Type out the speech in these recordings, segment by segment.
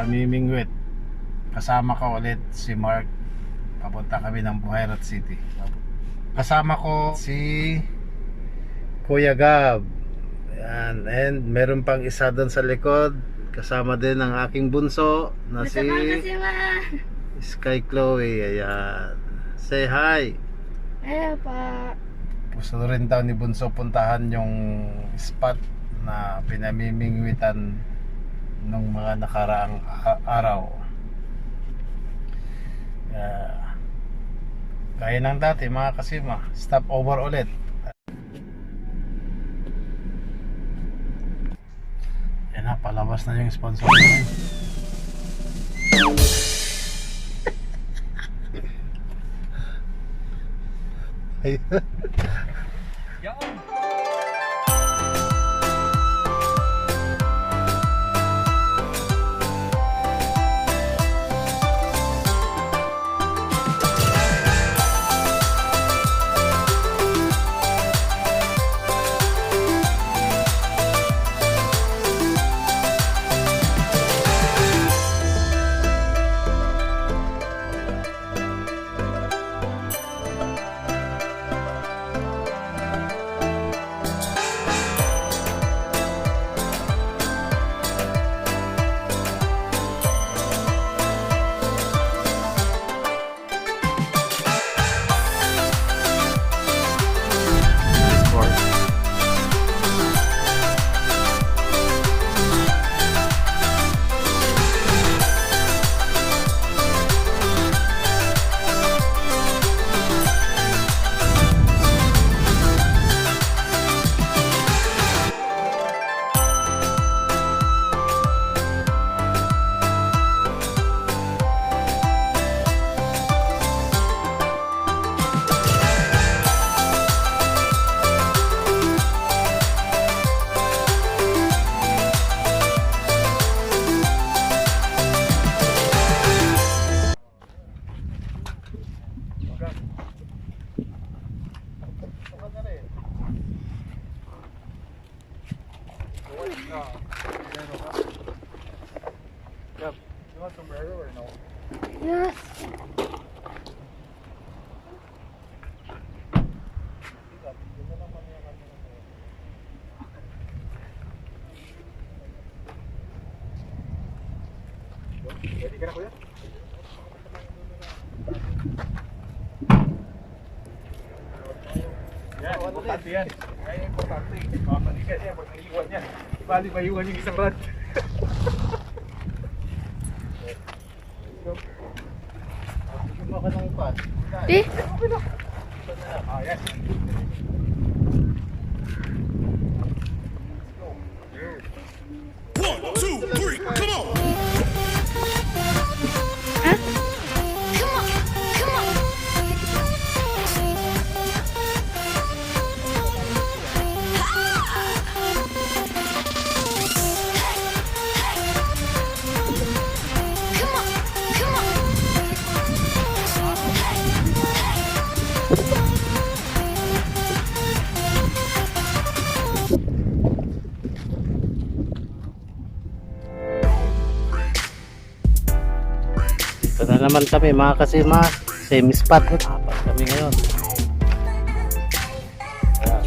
Pamimingwit. Kasama ko ulit si Mark. Papunta kami ng Buhayrot City. Kasama ko si Kuya Gab. Ayan. And meron pang isa doon sa likod. Kasama din ang aking bunso na si Sky Chloe. Ayan. Say hi. Ayan pa. Gusto rin daw ni bunso puntahan yung spot na pinamimingwitan nung mga nakaraang araw. Gaya ng dati mga kasima, stop over ulit. Yan na, palabas na yung sponsor namin. Ayun. Yep. You want sombrero or no? Yes. Ready ka na kuya? Yan, importante yan. Kaya importante. Mamalikan yan pag naiiwan yan. Bali maiwan yung isang rod. Gusto ka ng pan? Di? Okay lang. Ah, yes. One, two, three, come on! Ha? Ito na naman kami mga kasima, same spot. Apat kami ngayon. Ayan.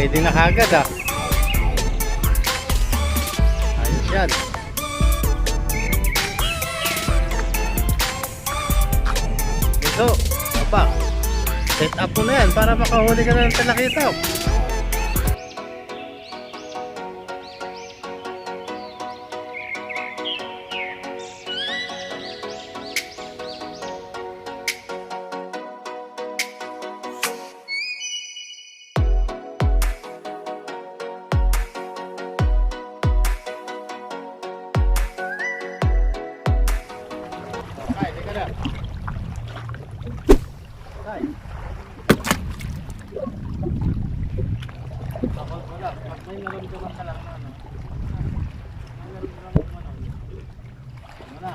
Ready na kagad ah. Ayos yan. Ito, apa. Set up mo na yan para makahuli ka na ng talakita. May naramdaman ka lang na ano. May naramdaman ka lang. Wala.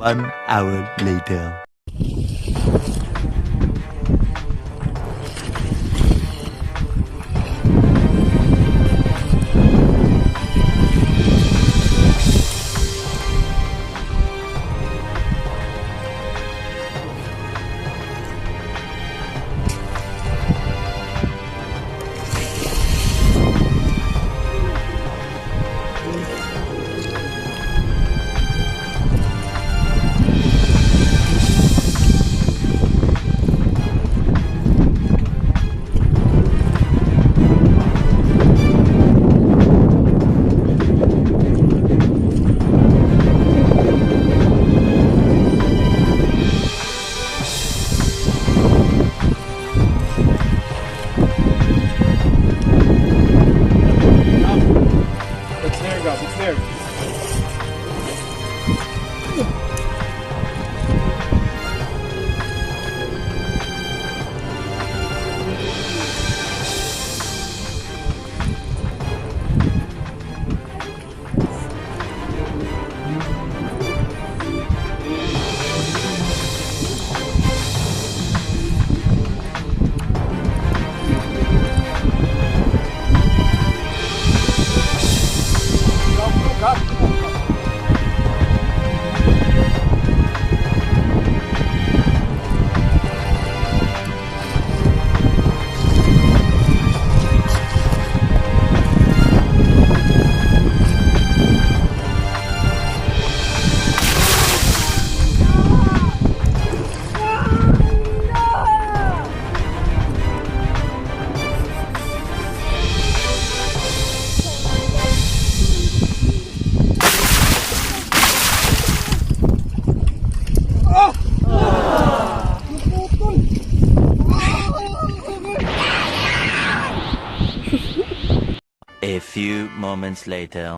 1 hour later. It's there, guys. It's there. A few moments later.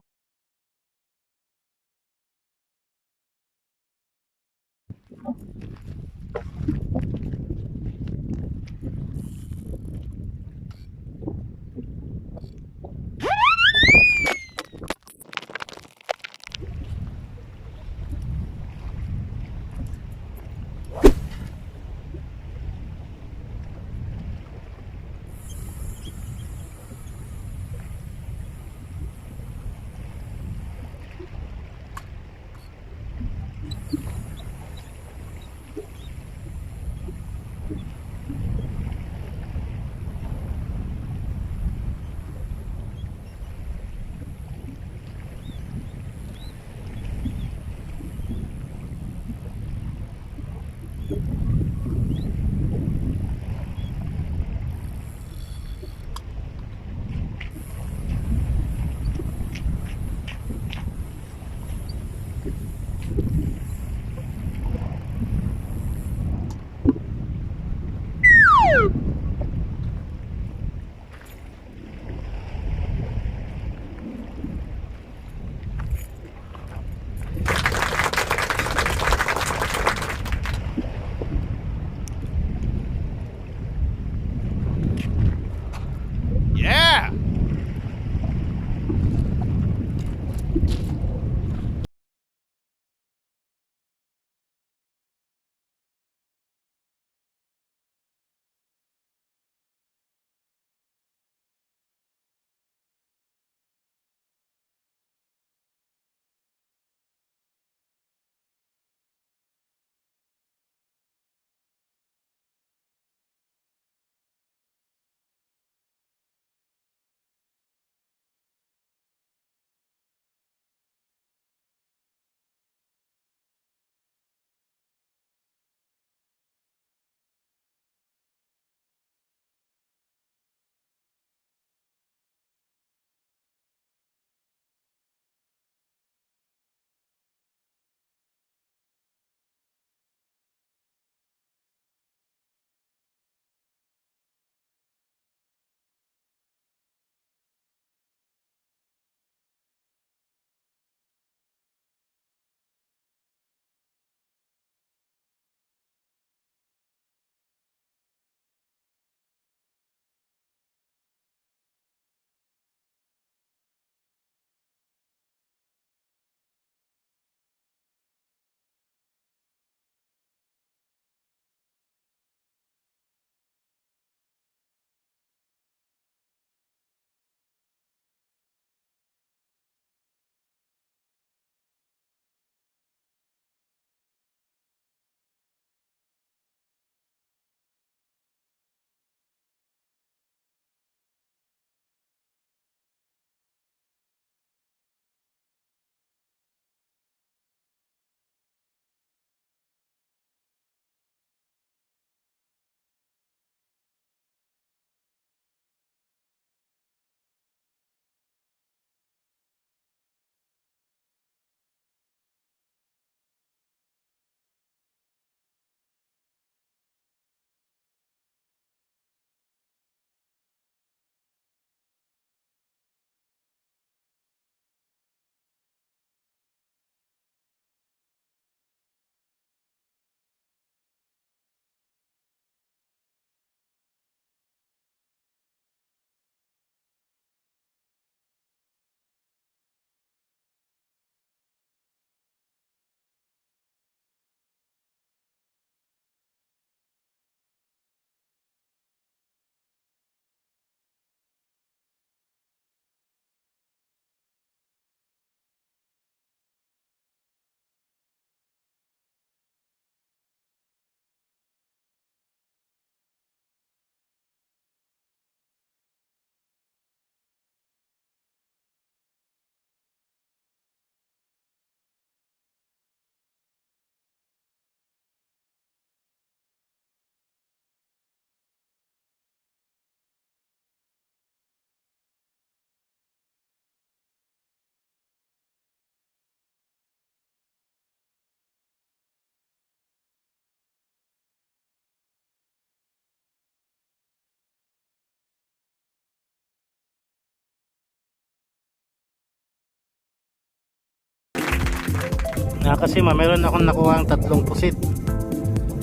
Kasi meron akong nakuha ang 3 pusit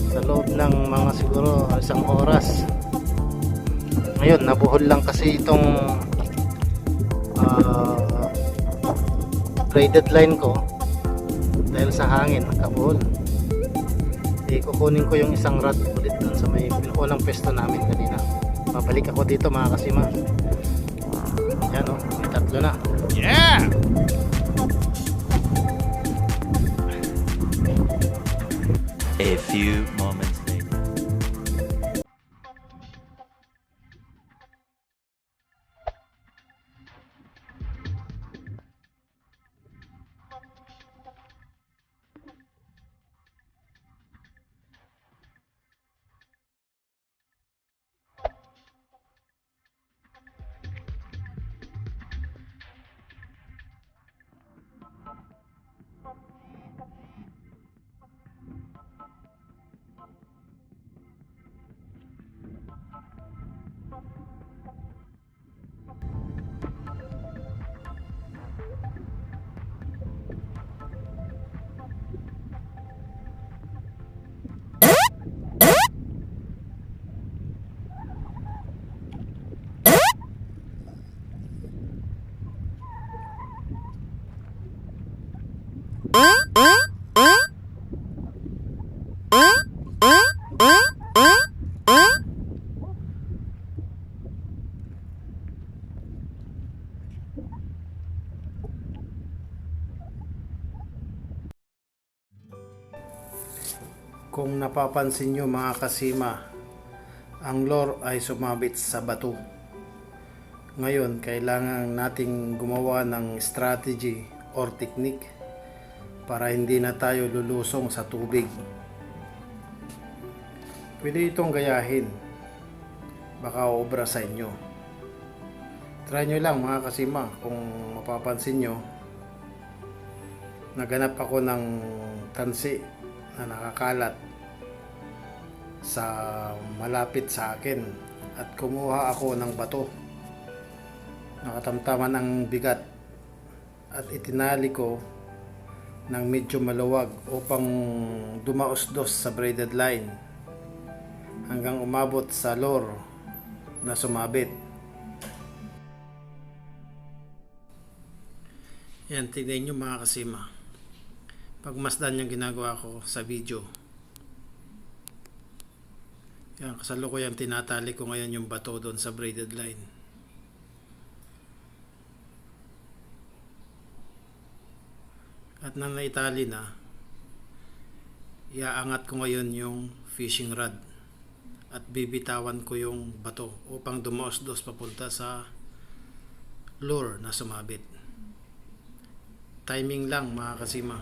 sa loob ng mga siguro 1 oras. Ngayon nabuhol lang kasi itong braided line ko dahil sa hangin nakabuhol. Kukunin ko yung isang rod ulit dun sa may unang pesto namin kanina. Babalik ako dito mga kasima. Yan o, may 3 na. Yeah! A few moments later. Kung napapansin nyo mga kasima, ang lure ay sumabit sa bato. Ngayon, kailangan nating gumawa ng strategy or technique para hindi na tayo lulusong sa tubig. Pwede itong gayahin. Baka obra sa inyo. Try nyo lang mga kasima. Kung mapapansin nyo, naganap ako ng tansi na nakakalat sa malapit sa akin at kumuha ako ng bato. Nakatamtaman ang bigat at itinali ko ng medyo maluwag upang dumausdos sa braided line hanggang umabot sa lure na sumabit. Yan, tignan nyo mga kasima. Pagmasdan yung ginagawa ko sa video. Yan, kasalukuyan tinatali ko ngayon yung bato doon sa braided line. At nang naitali na, iaangat ko ngayon yung fishing rod at bibitawan ko yung bato upang dumausdos papunta sa lure na sumabit. Timing lang mga kasima.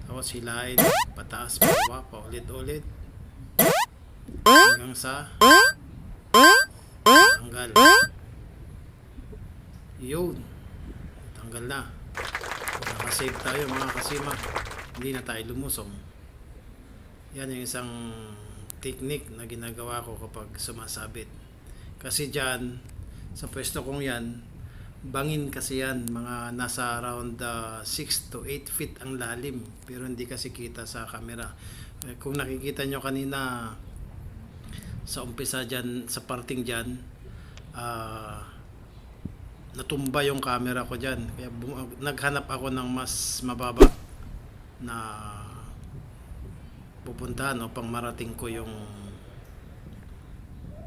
Tapos hilain, pataas, pababa, paulit-ulit hanggang sa tanggal. Yun, tanggal na. Nakasave tayo mga kasima, hindi na tayo lumusong. Yan yung isang technique na ginagawa ko kapag sumasabit. Kasi dyan sa pwesto kong yan, bangin kasi yan, mga nasa around 6 to 8 feet ang lalim, pero hindi kasi kita sa camera. Kung nakikita nyo kanina sa umpisa dyan, sa parting dyan, natumba yung camera ko dyan, kaya naghanap ako ng mas mababa na pupuntahan upang marating ko yung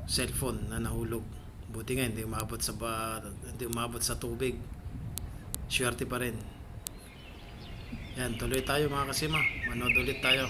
cellphone na nahulog. Buti nga hindi umabot sa tubig. Swerte pa rin. Yan, tuloy tayo mga kasima. Manood ulit tayo.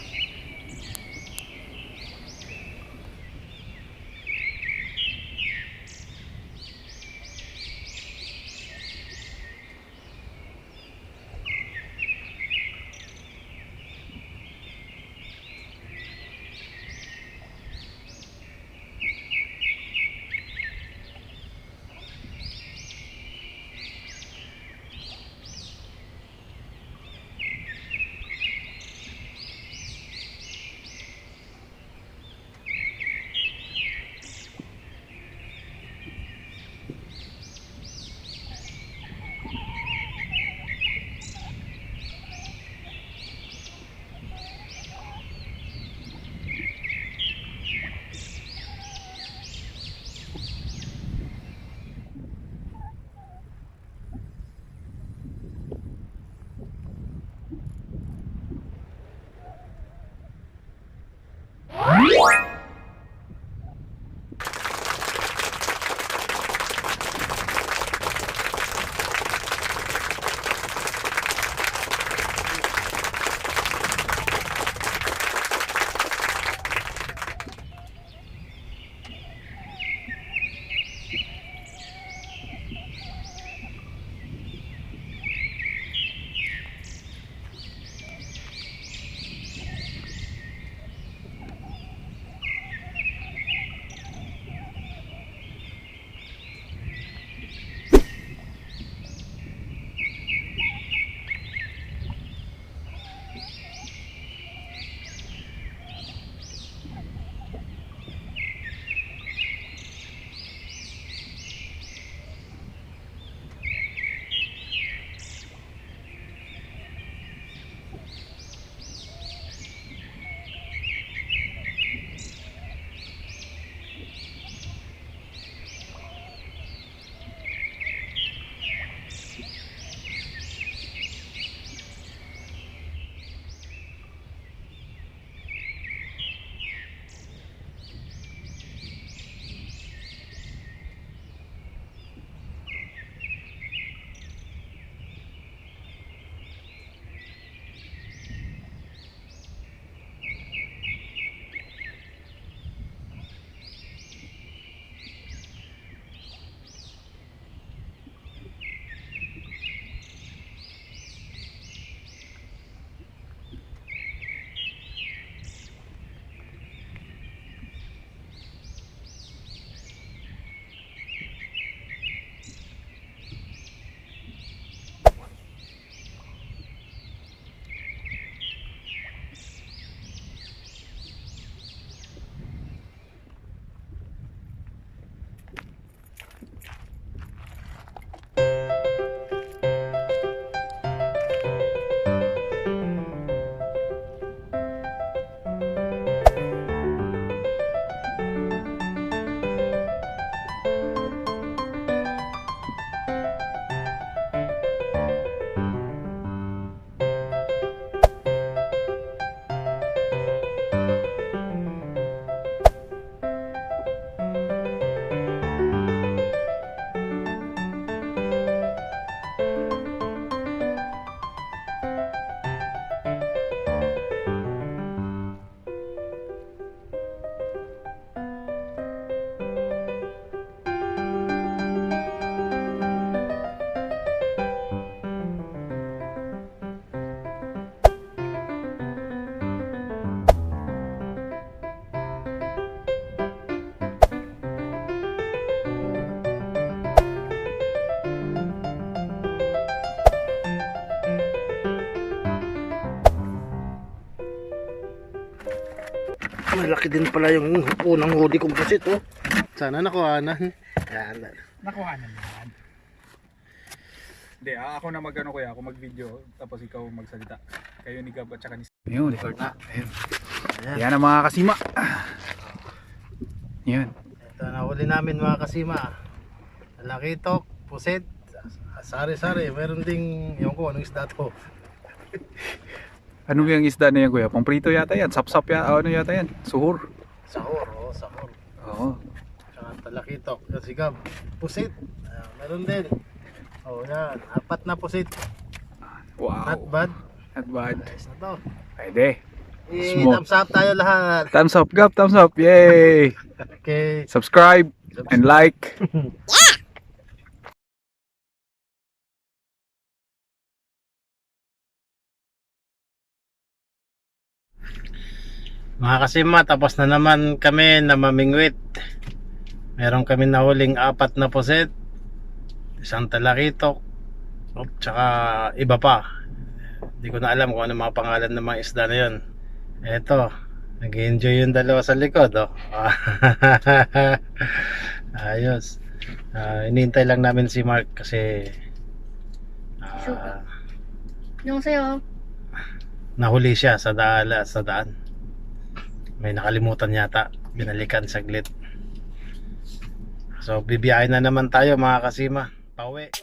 Malaki din pala yung unang huli kong pusit, oh. Sana nakuhanan. Yan. Nakuha na naman. Hindi, ako na mag-ano kuya, ako mag-video, tapos ikaw magsalita. Kayo ni Gab at saka ni... Yun. Record na. Ayun. Ayan. Yan ang mga kasima. Yun. Ito nahuli namin mga kasima. Lakitok, pusit, sari-sari. Meron ding, yung ko, anong isda to? Ano yung isda na yan kuya? Pamprito yata yan, sap-sap yata, ano yata yan? Suhur. Sahur, oh, sahur. Oo. Tsaka talakitok, yung sigab. Pusit, meron din. Oh, yan. 4 na pusit. Wow. Not bad. Not bad. Ayos na to. Pwede. Smoke. Thumbs up tayo lahat. Thumbs up, Gab, thumbs up. Yay! Okay. Subscribe and like. Mga kasima, tapos na naman kami na mamingwit. Meron kami nahuling 4 na pusit, isang talakitok, tsaka iba pa. Hindi ko na alam kung ano mga pangalan ng mga isda na yun. Eto, nag-enjoy yung dalawa sa likod, oh. Ayos. Inintay lang namin si Mark kasi Yung sa'yo. nahuli siya sa daan. May nakalimutan yata, binalikan saglit. So bibiyahin na naman tayo mga kasima, pauwi.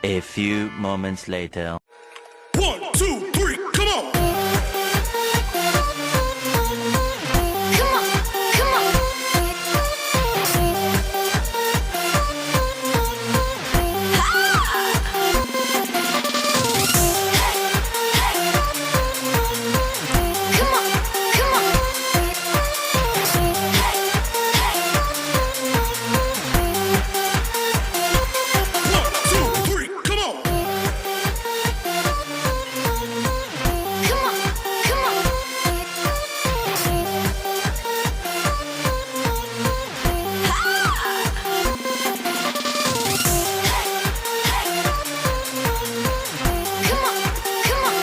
A few moments later. 1, 2, 3, come on! Come on, come on. Come on, come on. 1, 2, 3, come on! Come on, come on. Come on,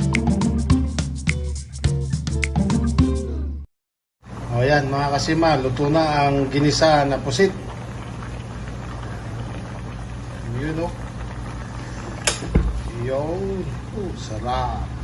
come on. O yan mga kasima, luto na ang ginisa na pusit. Yun o. Yun. Sarap.